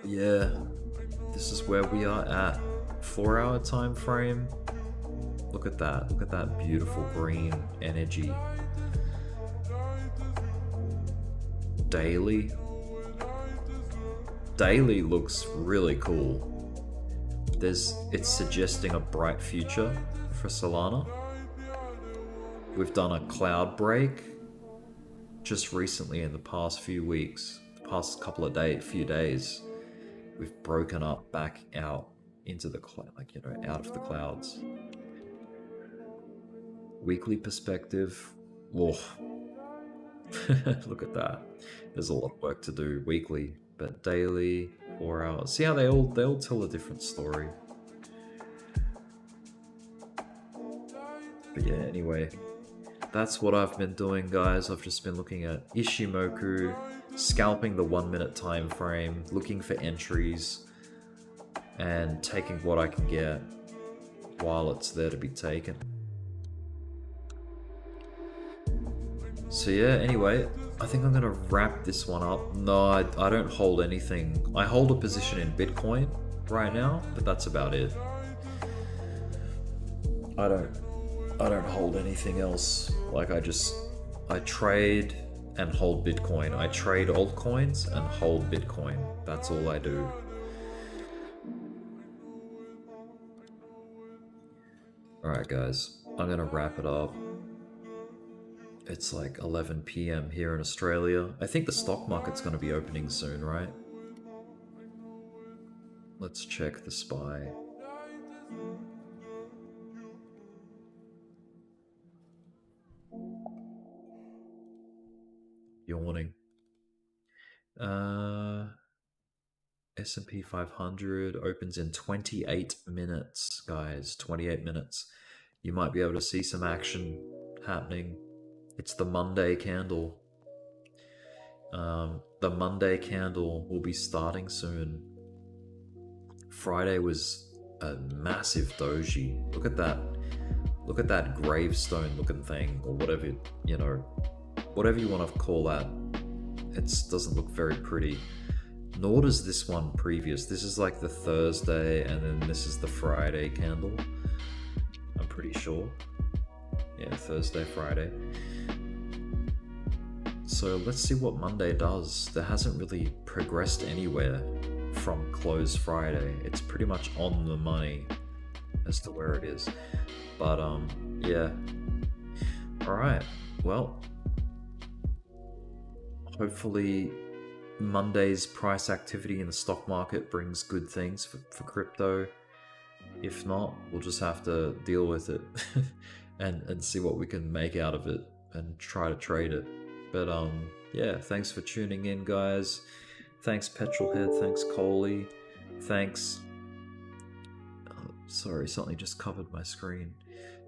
Yeah, this is where we are at. 4 hour time frame. Look at that. Look at that beautiful green energy. Daily. Daily looks really cool. It's suggesting a bright future for Solana. We've done a cloud break just recently in the past few weeks, the past couple of few days. We've broken up back out into the cloud, out of the clouds. Weekly perspective, whoa. Look at that. There's a lot of work to do weekly, but daily, 4 hours. See how they all tell a different story. But yeah, anyway, that's what I've been doing, guys. I've just been looking at Ishimoku, scalping the 1 minute time frame, looking for entries, and taking what I can get while it's there to be taken. So yeah, anyway, I think I'm gonna wrap this one up. No, I don't hold anything. I hold a position in Bitcoin right now, but that's about it. I don't hold anything else. Like, I trade and hold Bitcoin. I trade altcoins and hold Bitcoin. That's all I do. Alright guys, I'm gonna wrap it up. It's like 11 PM here in Australia. I think the stock market's gonna be opening soon, right? Let's check the SPY. Yawning. S&P 500 opens in 28 minutes, guys. 28 minutes. You might be able to see some action happening. It's the Monday candle. The Monday candle will be starting soon. Friday was a massive doji. Look at that. Look at that gravestone looking thing, or whatever, whatever you want to call that. It doesn't look very pretty. Nor does this one previous. This is like the Thursday, and then this is the Friday candle. I'm pretty sure. Yeah, Thursday, Friday. So let's see what Monday does. There hasn't really progressed anywhere from close Friday. It's pretty much on the money as to where it is. But yeah. Alright, well, hopefully Monday's price activity in the stock market brings good things for crypto. If not, we'll just have to deal with it and see what we can make out of it and try to trade it. But yeah, thanks for tuning in, guys. Thanks Petrolhead, thanks Coley, thanks... sorry, something just covered my screen.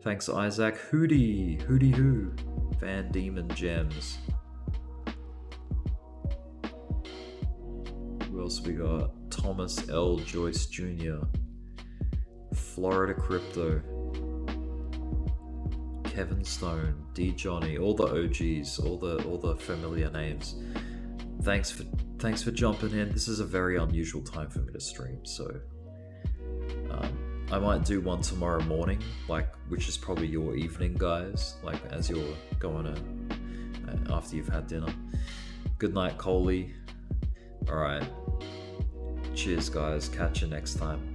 Thanks Isaac, Hootie Hoo, Van Diemen Gems. else we got? Thomas L. Joyce Jr., Florida Crypto, Kevin Stone, D Johnny, all the OGs, all the familiar names. Thanks for jumping in. This is a very unusual time for me to stream, so I might do one tomorrow morning, which is probably your evening, guys, as you're going to after you've had dinner. Good night, Coley. All right. Cheers, guys. Catch you next time.